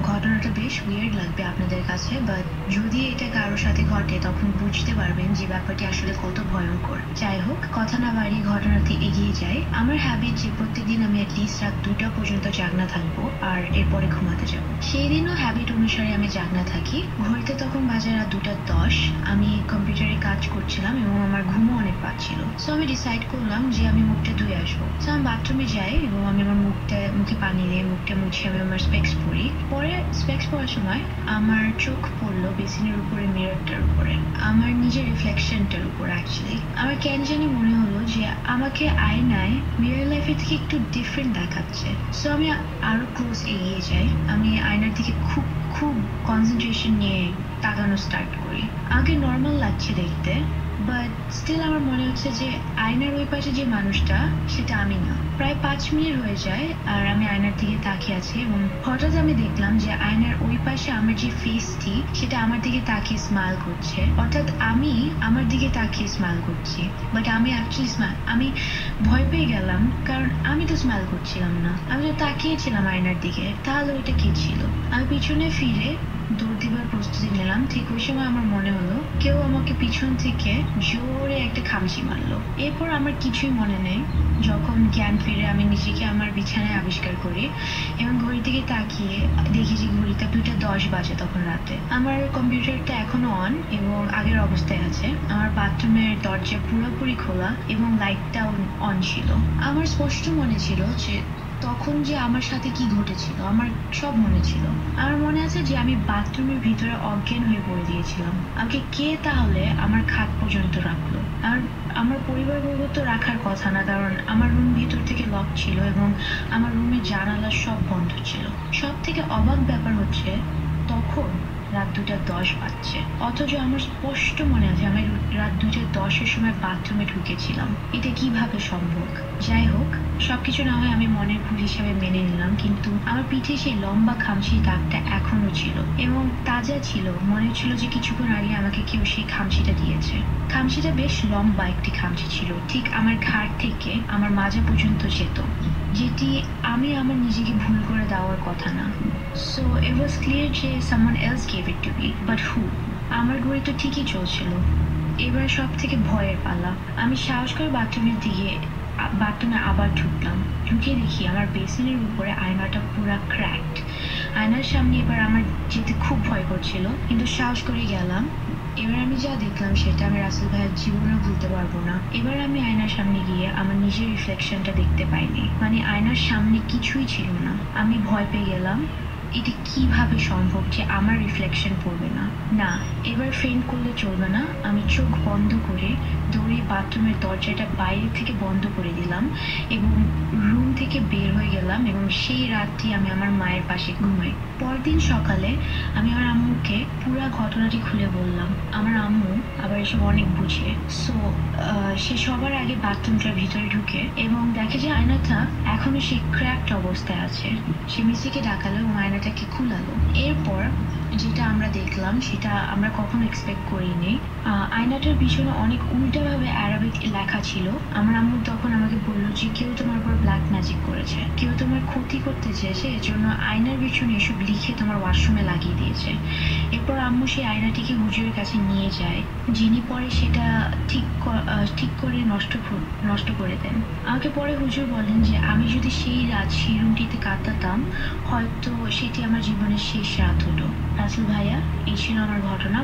ঘটনাটা বেশ উইয়ার্ড লাগবে আপনাদের কাছে, বাট যদি এটা কারোর সাথে ঘটে তখন বুঝতে পারবেন যে ব্যাপারটি আসলে কত ভয়ঙ্কর। যাই হোক, কথা না বাড়িয়ে ঘটনাতে এগিয়ে যায়। আমার হ্যাবিট যে প্রত্যেকদিন আমি অ্যাটলিস্ট রাত 2টা পর্যন্ত জাগনা থাকবো আর এরপরে ঘুমাতে যাব। সেই দিনও হ্যাবিট অনুসারে আমি জাগনা থাকি। ঘড়িতে তখন বাজে রাত 2টা 10। আমি কম্পিউটারে কাজ করছিলাম এবং আমার ঘুমও অনেক পাচ্ছিল। সো আমি ডিসাইড করলাম যে আমি মুখটা ধুয়ে আসবো। সো আমি বাথরুমে যাই এবং আমি আমার মুখে পানি দিয়ে মুখটা মুছে আমি আমার স্পেক্স পরি। পরে স্পেক্স পরার সময় আমার চোখ পড়লো বেসিনের উপরে, মিররটার উপরে, আমার নিজের রিফ্লেকশনটার উপর। অ্যাকচুয়ালি আমার কেন জানি মনে হলো যে আমাকে আয়নায় রিয়েল লাইফের থেকে একটু ডিফারেন্ট দেখাচ্ছে। সো আমি আরো ক্লোজ এগিয়ে যাই। আমি আয়নার দিকে খুব খুব কনসেন্ট্রেশন নিয়ে তাকানো স্টার্ট করি। আগে নর্মাল লাগছে দেখতে, বাট স্টিল আমার মনে হচ্ছে যে আয়নার ওই পাশে যে মানুষটা সেটা আমি না। প্রায় 5 মিনিট হয়ে যায় আর আমি আয়নার দিকে তাকিয়ে আছি এবং হঠাৎ আমি দেখলাম যে আয়নার ওই পাশে আমার যে ফেসটি সেটা আমার দিকে তাকিয়ে স্মাইল করছে। অর্থাৎ আমি আমার দিকে তাকিয়ে স্মাইল করছি, বাট আমি অ্যাকচুয়ালি আমি ভয় পেয়ে গেলাম, কারণ আমি তো স্মাইল করছিলাম না, আমি তো তাকিয়েছিলাম আয়নার দিকে। তাহলে ওইটা কি ছিল? আমি পিছনে ফিরে দৌড় দিবার প্রস্তুতি নিলাম। ঠিক ওই সময় আমার মনে হলো কেউ আমাকে পিছন থেকে জোরে একটা খামচি মারলো। এরপর আমার কিছুই মনে নেই। যখন জ্ঞান ফিরে আমি নিজেকে আমার বিছানায় আবিষ্কার করি এবং ঘড়ির দিকে তাকিয়ে দেখি যে ঘড়িতে 2টা 10 বাজে তখন রাতে। আমার কম্পিউটারটা এখনো অন এবং আগের অবস্থায় আছে। আমার বাথরুমের দরজা পুরোপুরি খোলা এবং লাইটটাও অন ছিল। আমার স্পষ্ট মনে ছিল যে তখন যে আমার সাথে কি ঘটেছিল, আমার সব মনে ছিল। আমার মনে আছে যে আমি বাথরুমের ভিতরে অজ্ঞান হয়ে পড়ে গিয়েছিলাম। আমাকে কে তাহলে আমার খাট পর্যন্ত রাখলো? আর আমার পরিবারবর্গ তো রাখার কথা না, কারণ আমার রুম ভিতর থেকে লক ছিল এবং আমার রুমের জানালা সব বন্ধ ছিল। সব থেকে অবাক ব্যাপার হচ্ছে তখন রাত 2টা 10 বাজছে, অথচ আমার স্পষ্ট মনে আছে আমি রাত 2টা 10-এর সময় বাথরুমে ঢুকেছিলাম। এটা কিভাবে সম্ভব? যাই হোক, সবকিছু না হয় আমি মনের ভুল হিসাবে মেনে নিলাম, কিন্তু আমার পিঠে সেই লম্বা খামচির দাগটা এখনো ছিল এবং তাজা ছিল। মনে ছিল যে কিছুক্ষণ আগে আমাকে কেউ সেই খামচিটা দিয়েছে। খামচিটা বেশ লম্বা একটি খামচি ছিল, ঠিক আমার ঘাড় থেকে আমার মাজা পর্যন্ত যেত, যেটি আমি আমার নিজেকে ভুল করে দেওয়ার কথা না। সো ইট ওয়াজ ক্লিয়ার যে someone else gave it to me, but হু? আমার ঘড়ি তো ঠিকই চলছিল। এবার সব থেকে ভয়ের পালা। আমি সাহস করে বাথরুমে আবার ঢুকলাম। ঢুকে দেখি আমার বেসিনের উপরে আয়নাটা পুরা ক্র্যাকড। আয়নার সামনে এবার আমার যেতে খুব ভয় করছিল, কিন্তু সাহস করে গেলাম। এবার আমি যা দেখলাম সেটা আমি রাসেল ভাইয়ের জীবনেও ভুলতে পারবো না। এবার আমি আয়নার সামনে গিয়ে আমার নিজের রিফ্লেকশনটা দেখতে পাইনি। মানে আয়নার সামনে কিছুই ছিল না। আমি ভয় পেয়ে গেলাম। এটা কিভাবে সম্ভব যে আমার রিফ্লেকশন পড়বে না? না, এবার ফেইন্ট করলে চলবে না। আমি চোখ বন্ধ করে দৌড়ে বাথরুমের দরজাটা বাইরে থেকে বন্ধ করে দিলাম এবং রুম থেকে বের হয়ে গেলাম এবং সেই রাতটি আমি আমার মায়ের পাশে ঘুমাই। পরদিন সকালে আমি আমার আম্মুকে পুরো ঘটনাটি খুলে বললাম। আমার আম্মু আবার এসব অনেক বুঝে। সো সে সবার আগে বাথরুমটার ভিতরে ঢুকে এবং দেখে যে আয়নাটা এখনো সেই ক্র্যাকড অবস্থায় আছে। সে মিসিকে ডাকালো এবং আয়নাটাকে খুলালো। এরপর যেটা আমরা দেখলাম সেটা আমরা কখনো এক্সপেক্ট করিনি। আয়নাটার পিছনে অনেক উল্টাভাবে অ্যারাবিক লেখা ছিল। আমার আম্মু তখন আমাকে বললো যে কেউ তোমার উপর ব্ল্যাক ম্যাজিক করেছে, কেউ তোমার ক্ষতি করতে চেয়েছে, এর জন্য আয়নার পিছনে এসব লিখে তোমার ওয়াশরুমে লাগিয়ে দিয়েছে। এরপর আম্মু সেই আয়নাটিকে হুজুরের কাছে নিয়ে যায়, যিনি পরে সেটা ঠিক করে নষ্ট করে দেন। আমাকে পরে হুজুর বলেন যে আমি যদি সেই রাত সেই রুমটিতে কাটাতাম, হয়তো সেটি আমার জীবনের শেষ রাত হতো। রাসেল ভাইয়া, এই ছিল আমার ঘটনা।